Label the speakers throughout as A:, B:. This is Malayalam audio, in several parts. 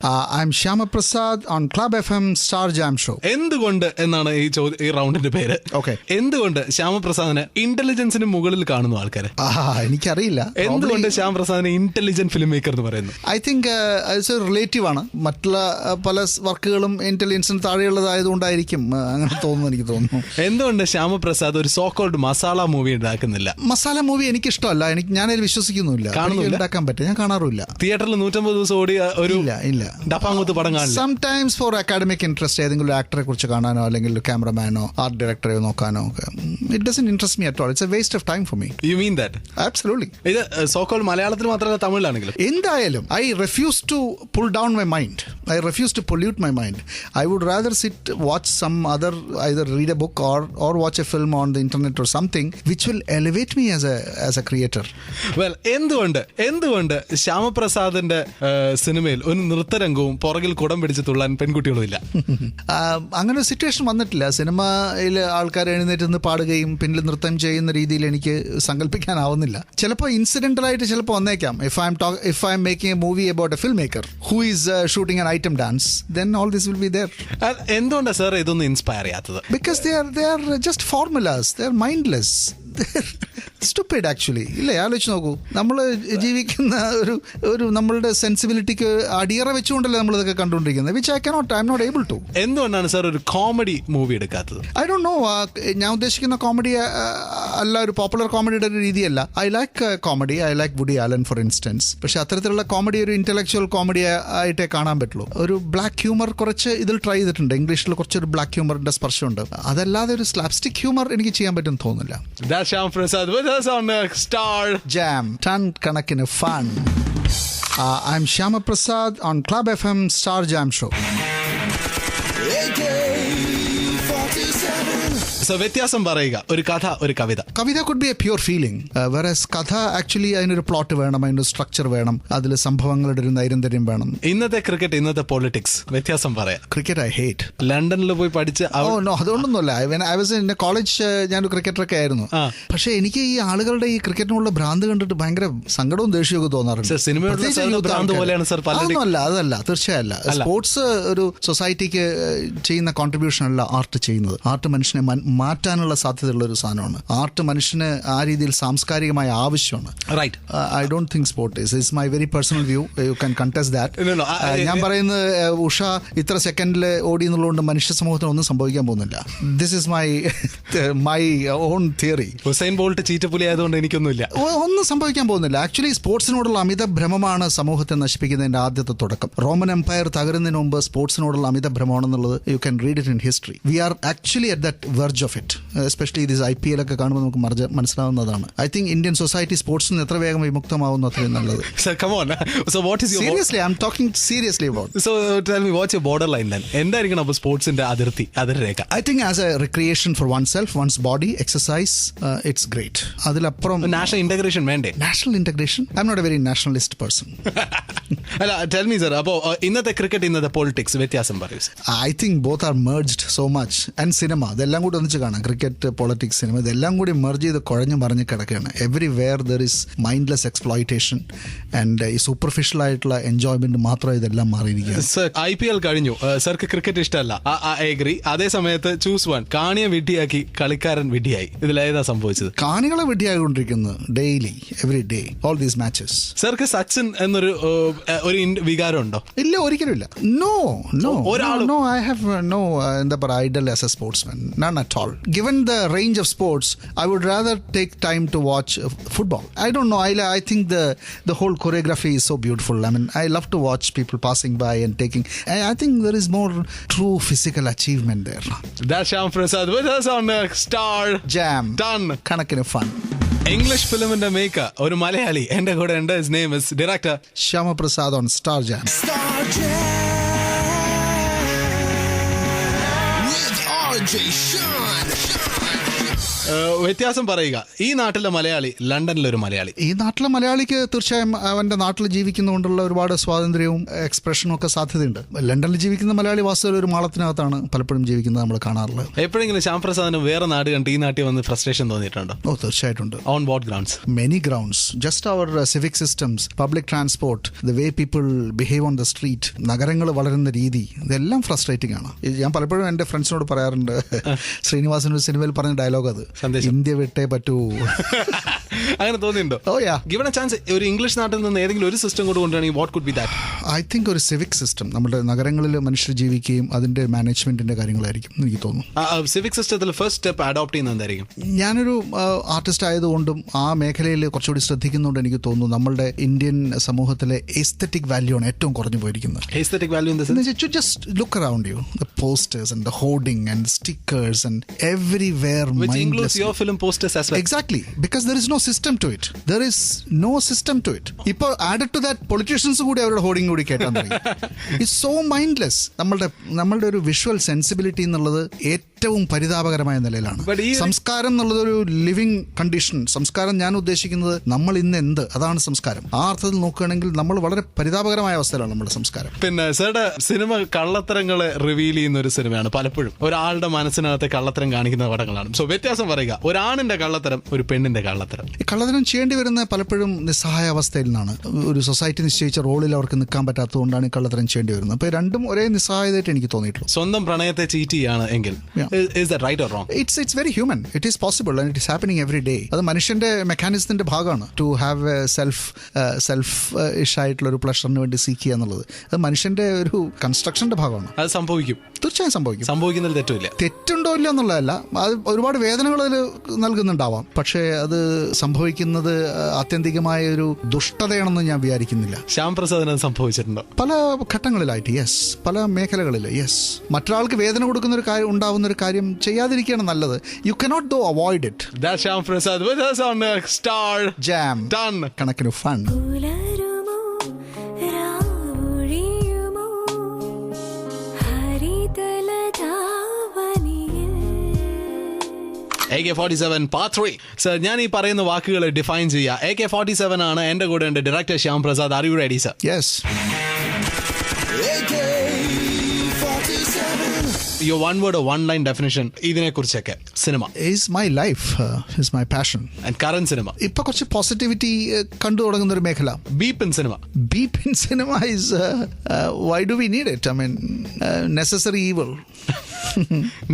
A: I'm Shyama Prasad on Club FM Star Jam Show.
B: എന്തുകൊണ്ട് എന്നാണ് ഈ റൗണ്ടിന്റെ പേര്.
A: Okay.
B: എന്തുകൊണ്ട് ശ്യാമപ്രസാദിനെ ഇന്റലിജൻസിന് മുകളിൽ കാണുന്നു ആൾക്കാരെ?
A: എനിക്കറിയില്ല
B: എന്തുകൊണ്ട് ശ്യാമപ്രസാദിനെ ഇന്റലിജന്റ് ഫിലിം മേക്കർ എന്ന് പറയുന്നു.
A: ഐ തിങ്ക് ഇറ്റ്സ് റിലേറ്റീവ് ആണ്. മറ്റുള്ള പല വർക്കുകളും ഇന്റലിജൻസിന് താഴെയുള്ളതായതുകൊണ്ടായിരിക്കും അങ്ങനെ തോന്നുന്നു, എനിക്ക് തോന്നുന്നു.
B: എന്തുകൊണ്ട് ശ്യാമപ്രസാദ് ഒരു സോ കോൾഡ് മസാല മൂവി ഉണ്ടാക്കുന്നില്ല?
A: മസാല മൂവി എനിക്ക് ഇഷ്ടമല്ല. ഞാനതിൽ വിശ്വസിക്കുന്നില്ല. ഉണ്ടാക്കാൻ പറ്റും, ഞാൻ കാണാറില്ല.
B: തിയേറ്ററിൽ 150 ദിവസം ഓടിയ ഒരു ഡപ്പാങ്കുത്ത് പടം കാണില്ല.
A: സംടൈംസ് ഫോർ അക്കാഡമിക് ഇൻട്രസ്റ്റ്, ഏതെങ്കിലും ഒരു ആക്ടറെ കുറിച്ച് കാണാനോ അല്ലെങ്കിൽ ക്യാമറമാനോ ആർട്ട് ഡയറക്ടറെയോ നോക്കാനോ ഒക്കെ. It doesn't interest me at all. It's a waste of time for me.
B: You mean that?
A: Absolutely.
B: ഇത് സോ കോൾഡ് മലയാളത്തിൽ മാത്രമല്ല തമിഴിലാണെങ്കിലും
A: എന്തായാലും I refuse to pull down my mind. I refuse to pollute my mind. I would rather sit watch some other, either read a book or watch a film on the internet or something which will elevate me as a creator.
B: Well, എന്തുകൊണ്ട് ശ്യാമപ്രസാദിന്റെ സിനിമയിൽ ഒരു നൃത്തരംഗവും പുറകിൽ കുടം പിടിച്ച് തുള്ളാൻ പെൺകുട്ടികളും ഇല്ല?
A: അങ്ങനെ ഒരു സിറ്റുവേഷൻ വന്നിട്ടില്ല. സിനിമയിൽ ആൾക്കാർ എഴുന്നേറ്റ് നിന്ന് പാടുകയും പിന്നിൽ നൃത്തം ചെയ്യുന്ന രീതിയിൽ എനിക്ക് സങ്കല്പിക്കാനാവുന്നില്ല. ചിലപ്പോൾ ഇൻസിഡന്റലായിട്ട് ചിലപ്പോൾ വന്നേക്കാം. If I'm making a movie about a filmmaker who is shooting an item dance, then all this will be there.
B: എന്തുകൊണ്ടാണ് സാർ ഇതൊന്നും ഇൻസ്പയർ ചെയ്യാത്തത്?
A: Because they are just formulas. They are mindless. Stupid actually. ഇല്ലേ, ആലോചിച്ച് നോക്കൂ. നമ്മൾ ജീവിക്കുന്ന ഒരു നമ്മളുടെ സെൻസിബിലിറ്റിക്ക് അടിയറ വെച്ചുകൊണ്ടല്ലേ നമ്മളിതൊക്കെ കണ്ടുകൊണ്ടിരിക്കുന്നത്. Which I am not able to.
B: എന്തുകൊണ്ടാണ് സാർ ഒരു കോമഡി മൂവി എടുക്കാത്തത്?
A: I don't know. ഞാൻ ഉദ്ദേശിക്കുന്ന കോമഡി അല്ല, ഒരു പോപ്പുലർ കോമഡിയുടെ ഒരു രീതിയല്ല. I like comedy. I like Woody Allen for instance. പക്ഷെ അത്തരത്തിലുള്ള കോമഡി ഒരു ഇന്റലക്ച്വൽ കോമഡി ആയിട്ടേ കാണാൻ പറ്റുള്ളൂ. ഒരു ബ്ലാക്ക് ഹ്യൂമർ കുറച്ച് ഇതിൽ ട്രൈ ചെയ്തിട്ടുണ്ട്. ഇംഗ്ലീഷിൽ കുറച്ചൊരു ബ്ലാക്ക് ഹ്യൂമറിന്റെ സ്പർശമുണ്ട്. അതല്ലാതെ ഒരു സ്ലാപ്സ്റ്റിക് ഹ്യൂമർ എനിക്ക് ചെയ്യാൻ പറ്റും തോന്നുന്നില്ല.
B: Shyamaprasad with us on Star
A: Jam. Ton kanakine fun. I'm Shyama Prasad on Club FM Star Jam Show.
B: So, വ്യത്യാസം പറയുക. ഒരു കഥ, ഒരു കവിത.
A: കവിത could be a pure feeling, whereas കഥ ആക്ച്വലി അതിനൊരു പ്ലോട്ട് വേണം, അതിനൊരു സ്ട്രക്ചർ വേണം, അതിൽ സംഭവങ്ങളുടെ ഒരു നൈരന്തര്യം വേണം.
B: ഇന്നത്തെ ക്രിക്കറ്റ്, ഇന്നത്തെ പൊളിറ്റിക്സ് വ്യത്യാസം പറയാം.
A: Cricket I hate.
B: ലണ്ടനിൽ പോയി പഠിച്ച്
A: അതുകൊണ്ടൊന്നുമല്ല. ഐ വാസ് ഇൻ കോളേജ്, ഞാനൊരു ക്രിക്കറ്ററൊക്കെ ആയിരുന്നു. പക്ഷെ എനിക്ക് ഈ ആളുകളുടെ ഈ ക്രിക്കറ്റിനുള്ള ഭ്രാന്ത് കണ്ടിട്ട് ഭയങ്കര സങ്കടവും ദേഷ്യമൊക്കെ തോന്നാറുണ്ട്. അതല്ല, തീർച്ചയായല്ല. സ്പോർട്സ് ഒരു സൊസൈറ്റിക്ക് ചെയ്യുന്ന കോൺട്രിബ്യൂഷൻ അല്ല ആർട്ട് ചെയ്യുന്നത്. ആർട്ട് മനുഷ്യനെ മാറ്റാനുള്ള സാധ്യതയുള്ള ഒരു സാധനമാണ്. ആർട്ട് മനുഷ്യന് ആ രീതിയിൽ സാംസ്കാരികമായ ആവശ്യമാണ്.
B: Right.
A: I don't think sport is my very personal view. You can contest that. ഞാൻ പറയുന്നത് ഉഷ ഇത്ര സെക്കൻഡിൽ ഓടി എന്നുള്ളതുകൊണ്ട് മനുഷ്യ സമൂഹത്തിന് ഒന്നും സംഭവിക്കാൻ പോകുന്നില്ല. This is my own theory.
B: Usain Bolt ചീറ്റപ്പുലി ആയതുകൊണ്ട് എനിക്കൊന്നുമില്ല,
A: ഒന്നും സംഭവിക്കാൻ പോകുന്നില്ല. ആക്ച്വലി സ്പോർട്സിനോടുള്ള അമിത ഭ്രമമാണ് സമൂഹത്തെ നശിപ്പിക്കുന്നതിന്റെ ആദ്യത്തെ തുടക്കം. റോമൻ എംപയർ തകരുന്നതിന് മുമ്പ് സ്പോർട്സിനോടുള്ള അമിത ഭ്രമമാണെന്നുള്ളത് you can read it in history. We are actually at that verge of it. Especially this IPL ഒക്കെ കാണുമ്പോൾ നമുക്ക് മനസ്സിലാവുന്നതാണ്. ഐ തിങ്ക് ഇന്ത്യൻ സൊസൈറ്റി സ്പോർട്സിന് എത്ര വേഗം വിമുക്തമാവുന്നു അത്രയും നല്ലത്. Seriously, I'm talking seriously about.
B: So tell me, what's your borderline then? എന്തായിരിക്കണം അപ്പോൾ സ്പോർട്സിന്റെ അതിർരേഖ?
A: I think as a recreation for oneself, one's body, exercise, it's great. അതിലപ്പുറം
B: നാഷണൽ ഇന്റഗ്രേഷൻ വേണ്ടേ?
A: National integration? I'm not a very nationalist person.
B: അല്ല, tell me sir, അപ്പോൾ ഇന്നത്തെ ക്രിക്കറ്റ്, ഇന്നത്തെ പൊളിറ്റിക്സ് വ്യത്യാസം പറയൂ.
A: I think both are merged so much. And cinema, ഇതെല്ലാം കൂടി ഒന്നിച്ച് കാണാം. ക്രിക്കറ്റ്, പൊളിറ്റിക്സ്, സിനിമ, ഇതെല്ലാം കൂടി മെർജ് ചെയ്ത് കുഴഞ്ഞു മറിഞ്ഞ് കിടക്കുകയാണ്. Everywhere there is mindless exploitation and ഈ സൂപ്പർഫിഷ്യൽ ആയിട്ടുള്ള എൻജോയ്മെന്റ് മാത്രമേ ഇതെല്ലാം മാറിയിരിക്കുകയാണ്.
B: IPL കഴിഞ്ഞു, സർക്ക് ക്രിക്കറ്റ് ഇഷ്ടമല്ല, ഐ അഗ്രി. അതേ സമയത്ത് ചൂസ് വൺ, കാണിയെ വിഡ്ഢിയാക്കി കളിക്കാരൻ വിഡ്ഢിയായി. ഇതിലേതാ സംഭവിച്ചത്?
A: കാണികളെ വിഡ്ഢിയായിക്കൊണ്ടിരിക്കുന്നത് daily, every day, all these matches.
B: സർക്ക് സച്ചിൻ എന്നൊരു വികാരം ഉണ്ടോ?
A: ഇല്ല, ഒരിക്കലും ഇല്ല. നോ, I have no എന്താ പറയുക, idol as a sportsman, none at all. Given the range of sports, I would rather take time to watch football. I don't know, I think the whole choreography is so beautiful. I mean, I love to watch people passing by and taking. I think there is more true physical achievement there.
B: That's Shyam Prasad with us on Star
A: Jam.
B: Done.
A: Kanakine fun.
B: English ഫിലിമിന്റെ മേക്കർ ഒരു മലയാളി എന്റെ കൂടെ ഉണ്ട്. His name is director
A: Shyama Prasad on Star Jam.
C: Star Jam with RJ Sean.
B: വ്യത്യാസം പറയുക. ഈ നാട്ടിലെ മലയാളി, ലണ്ടനിലൊരു മലയാളി.
A: ഈ നാട്ടിലെ മലയാളിക്ക് തീർച്ചയായും അവന്റെ നാട്ടിൽ ജീവിക്കുന്നതുകൊണ്ടുള്ള ഒരുപാട് സ്വാതന്ത്ര്യവും എക്സ്പ്രഷനും ഒക്കെ സാധ്യതയുണ്ട്. ലണ്ടനിൽ ജീവിക്കുന്ന മലയാളി വാസ്തവത്തിൽ ഒരു മാളത്തിനകത്താണ് പലപ്പോഴും ജീവിക്കുന്നത് നമ്മൾ കാണാറുള്ളത്.
B: എപ്പോഴെങ്കിലും ശ്യാം പ്രസാദിന് വേറെ നാട് കണ്ട് ഈ നാട്ടിൽ വന്ന് ഫ്രസ്ട്രേഷൻ തോന്നിയിട്ടുണ്ടോ?
A: ഓ, തീർച്ചയായിട്ടുണ്ട്.
B: On what grounds?
A: Many grounds. Just our civic systems, public transport, the way people behave on the street, നഗരങ്ങൾ വളരുന്ന രീതി, ഇതെല്ലാം ഫ്രസ്ട്രേറ്റിംഗ് ആണ്. ഞാൻ പലപ്പോഴും എൻ്റെ ഫ്രണ്ട്സിനോട് പറയാറുണ്ട്, ശ്രീനിവാസൻ ഒരു സിനിമയിൽ പറഞ്ഞ ഡയലോഗ് അത്, ഇന്ത്യ വിട്ടേ പറ്റൂ.
B: അങ്ങനെ തോന്നിയിട്ടുണ്ടോ?
A: Oh yeah.
B: Given a chance ഒരു ഇംഗ്ലീഷ് നാട്ടിൽ നിന്ന് ഏതെങ്കിലും ഒരു സിസ്റ്റം കൊണ്ട് കൊണ്ടുവരണമെങ്കിൽ what could be that?
A: I think ഒരു സിവിക് സിസ്റ്റം, നമ്മുടെ നഗരങ്ങളിൽ മനുഷ്യർ ജീവിക്കുകയും അതിന്റെ മാനേജ്മെന്റിന്റെ കാര്യങ്ങളായിരിക്കും എനിക്ക് തോന്നുന്നു.
B: സിവിക് സിസ്റ്റത്തിൽ ഫസ്റ്റ് സ്റ്റെപ്പ് അഡോപ്റ്റ് ചെയ്യുന്നത് എന്തായിരിക്കും?
A: ഞാനൊരു ആർട്ടിസ്റ്റ് ആയതുകൊണ്ടും ആ മേഖലയിൽ കുറച്ചുകൂടി ശ്രദ്ധിക്കുന്നുണ്ട് എനിക്ക് തോന്നുന്നു നമ്മളുടെ ഇന്ത്യൻ സമൂഹത്തിലെ എസ്തെറ്റിക് വാല്യൂ ആണ് ഏറ്റവും കുറഞ്ഞു പോയിരിക്കുന്നത്.
B: Aesthetic value
A: just look around you, the posters and the hoarding and stickers and everywhere,
B: which includes your film posters as well.
A: Exactly, because there is no system to it. There is no system to it. ഇപ്പോൾ added to that politicians കൂടി അവരുടെ ഹോർഡിംഗ് കൂടി കേട്ടാൻ തുടങ്ങി. It's so mindless. നമ്മളുടെ ഒരു വിഷ്വൽ സെൻസിബിലിറ്റി എന്നുള്ളത് ഏറ്റവും പരിതാപകരമായ നിലയിലാണ്. സംസ്കാരം എന്നുള്ളത് ഒരു ലിവിങ് കണ്ടീഷൻ. സംസ്കാരം ഞാൻ ഉദ്ദേശിക്കുന്നത് നമ്മൾ ഇന്ന് എന്ത്, അതാണ് സംസ്കാരം. ആ അർത്ഥത്തിൽ നോക്കുകയാണെങ്കിൽ നമ്മൾ വളരെ പരിതാപകരമായ അവസ്ഥയിലാണ് നമ്മുടെ സംസ്കാരം.
B: പിന്നെ സാറുടെ സിനിമ കള്ളത്തരങ്ങളെ റിവീൽ ചെയ്യുന്ന ഒരു സിനിമയാണ്. പലപ്പോഴും ഒരാളുടെ മനസ്സിനകത്തെ കള്ളത്തരം കാണിക്കുന്ന പടങ്ങളാണ്. സോ വ്യത്യാസം പറയുക, ഒരാണിന്റെ കള്ളത്തരം, ഒരു പെണ്ണിന്റെ കള്ളത്തരം.
A: കള്ളത്തരം ചെയ്യേണ്ടി വരുന്ന പലപ്പോഴും നിസ്സഹായ അവസ്ഥയിൽ നിന്നാണ്. ഒരു സൊസൈറ്റി നിശ്ചയിച്ച റോളിൽ അവർക്ക് നിൽക്കാൻ പറ്റാത്തതുകൊണ്ടാണ് ഈ കള്ളത്തരം ചെയ്യേണ്ടി വരുന്നത്. അപ്പോൾ രണ്ടും ഒരേ നിസ്സഹായതായിട്ട് എനിക്ക് തോന്നിയിട്ടുള്ളൂ.
B: സ്വന്തം പ്രണയത്തെ ചീറ്റ് ചെയ്യാണ് എങ്കിൽ is that right or wrong?
A: It's very human. It is possible and it is happening every day. അത് മനുഷ്യന്റെ മെക്കാനിസത്തിന്റെ ഭാഗമാണ്. ടു ഹാവ് സെൽഫ് ഇഷായിട്ടുള്ള ഒരു പ്ലഷറിന് വേണ്ടി സീക്ക് ചെയ്യുക എന്നുള്ളത് അത് മനുഷ്യന്റെ ഒരു കൺസ്ട്രക്ഷന്റെ ഭാഗമാണ്.
B: അത് സംഭവിക്കും,
A: തീർച്ചയായും സംഭവിക്കും.
B: സംഭവിക്കുന്നതിൽ തെറ്റില്ല.
A: തെറ്റുണ്ടോ ഇല്ല എന്നുള്ളതല്ല, അത് ഒരുപാട് വേദനകൾ അതിൽ നൽകുന്നുണ്ടാവാം. പക്ഷേ അത് സംഭവിക്കുന്നത് ആത്യന്തികമായ ഒരു ദുഷ്ടതയാണെന്ന് ഞാൻ വിചാരിക്കുന്നില്ല.
B: ശ്യാം പ്രസാദിന് സംഭവിച്ചിട്ടുണ്ടോ?
A: പല ഘട്ടങ്ങളിലായിട്ട് യെസ്, പല മേഖലകളിൽ യെസ്. മറ്റൊരാൾക്ക് വേദന കൊടുക്കുന്ന ഒരു കാര്യം, ഉണ്ടാവുന്ന ഒരു കാര്യം ചെയ്യാതിരിക്കുകയാണ് നല്ലത്. You cannot though avoid it.
B: That's Shyam Prasad with us on Star
A: Jam.
B: Done.
A: കണക്കിന് ഫൺ. AK-47 Part 3. സർ, ഞാൻ ഈ പറയുന്ന വാക്കുകൾ ഡിഫൈൻ ചെയ്യുക. AK-47 ആണ്. എന്റെ കൂടെ ഉണ്ട് director Shyam Prasad. Are you ready sir? Yes.
B: Your one word or one line definition ഇതിനെ കുറിച്ചൊക്കെ. Cinema
A: is my life, is my passion.
B: And current cinema
A: ഇപ്പൊ കുറച്ച് പോസിറ്റിവിറ്റി കണ്ടു തുടങ്ങുന്ന ഒരു മേഖല.
B: Beep in cinema.
A: Beep in cinema is why do we need it? I mean, necessary evil.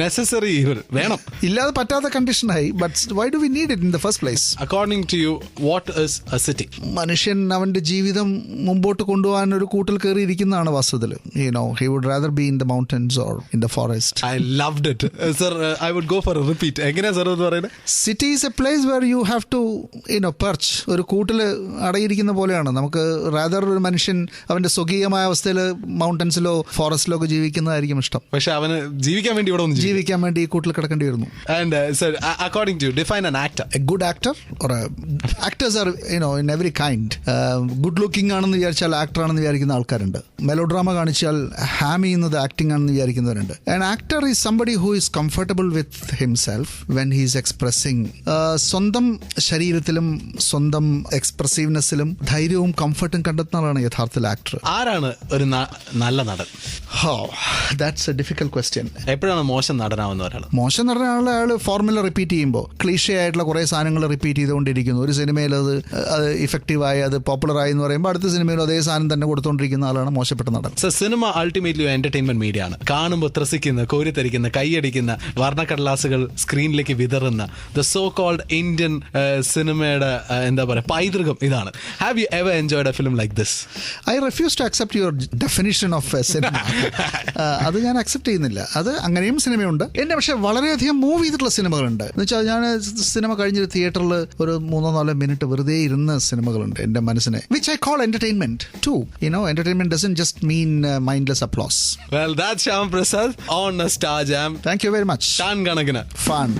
B: Necessary evil വേണം,
A: ഇല്ലാതെ പറ്റാത്ത കണ്ടീഷനായി. But why do we need it in the first place?
B: According to you, what is a city?
A: മനുഷ്യൻ അവന്റെ ജീവിതം മുമ്പോട്ട് കൊണ്ടുപോകാൻ ഒരു കൂട്ടിൽ കയറിയിരിക്കുന്നതാണ് വാസ്തവത്തിൽ. You know, he would rather be in the mountains or in the forest.
B: I loved it. Sir, I would go for a repeat. എങ്ങനെയാ സർ എന്ന് പറയുന്നത്?
A: City is a place where you have to, perch. ഒരു കൂട്ടിൽ അടയിരിക്കുന്ന പോലെയാണ്. നമുക്ക് rather ഒരു മനുഷ്യൻ അവന്റെ സ്വകീയമായ അവസ്ഥയിൽ മൗണ്ടൻസിലോ ഫോറസ്റ്റിലോ ഒക്കെ ജീവിക്കുന്നതായിരിക്കും ഇഷ്ടം.
B: പക്ഷെ അവന് ജീവിക്കാൻ വേണ്ടി ഇവിടെ
A: ജീവിക്കാൻ വേണ്ടി ഈ കൂട്ടിൽ കിടക്കേണ്ടി വരുന്നു.
B: And sir, according to you, define an actor.
A: A good actor or actors are in every kind. Good looking ആണെന്ന് വിചാരിച്ചാൽ ആക്ടർ ആണെന്ന് വിചാരിക്കുന്ന ആൾക്കാരുണ്ട്. മെലോഡ്രാമ കാണിച്ചാൽ ഹാം ചെയ്യുന്നത് ആക്ടിംഗ് ആണെന്ന് വിചാരിക്കുന്നവരുണ്ട്. An actor is somebody who is comfortable with himself when he is expressing. സ്വന്തം ശരീരത്തിലും സ്വന്തം എക്സ്പ്രസീവ്നെസ്സിലും ധൈര്യവും കംഫർട്ടും കണ്ടെത്തുന്ന ആളാണ് യഥാർത്ഥത്തിൽ ആക്ടർ.
B: ആരാണ് ഒരു നല്ല നടൻ?
A: That's a difficult question.
B: എപ്പോഴാണ് മോശം നടനാവുന്ന ഒരാൾ?
A: മോശം നടനാണ് അയാൾ ഫോർമുല റിപ്പീറ്റ് ചെയ്യുമ്പോൾ ക്ലീഷേ ആയിട്ടുള്ള കുറേ സാധനങ്ങൾ റിപ്പീറ്റ് ചെയ്തുകൊണ്ടിരിക്കുന്നു. ഒരു സിനിമയിൽ അത് ഇഫക്റ്റീവായി അത് പോപ്പുലറായി എന്ന് പറയുമ്പോൾ അടുത്ത സിനിമയിലും അതേ സാധനം തന്നെ കൊടുത്തുകൊണ്ടിരിക്കുന്ന ആളാണ് മോശപ്പെട്ട നടൻ.
B: സിനിമ അൾട്ടിമേറ്റ്ലി എന്റർടൈൻമെന്റ് മീഡിയ ആണ്. കാണുമ്പോൾ ത്രസിക്കുന്ന, കോരിത്തരിക്കുന്ന, കൈയടിക്കുന്ന, വർണ്ണക്കടലാസുകൾ സ്ക്രീനിലേക്ക് വിതറുന്ന ദ സോ കോൾഡ് ഇന്ത്യൻ സിനിമയുടെ എന്താ പറയുക പൈതൃകം ഇതാണ്. Have you ever enjoyed a film like this?
A: I refuse to accept your definition of cinema. അത് ഞാൻ അക്സെപ്റ്റ് ചെയ്യുന്നില്ല. അത് അങ്ങനെയും സിനിമയുണ്ട്. എന്നെ പക്ഷെ വളരെയധികം മൂവ് ചെയ്തിട്ടുള്ള സിനിമകളുണ്ട്. എന്ന് വെച്ചാൽ ഞാൻ സിനിമ കഴിഞ്ഞൊരു തിയേറ്ററിൽ ഒരു 3-4 മിനിറ്റ് വെറുതെ ഇരുന്ന സിനിമകളുണ്ട് എൻ്റെ മനസ്സിനെ. Which I call entertainment too. Entertainment doesn't just mean mindless applause.
B: Well, that's Shyam Prasad on Star Jam.
A: Thank you very much.
B: Tan Ganagana.
A: Fun.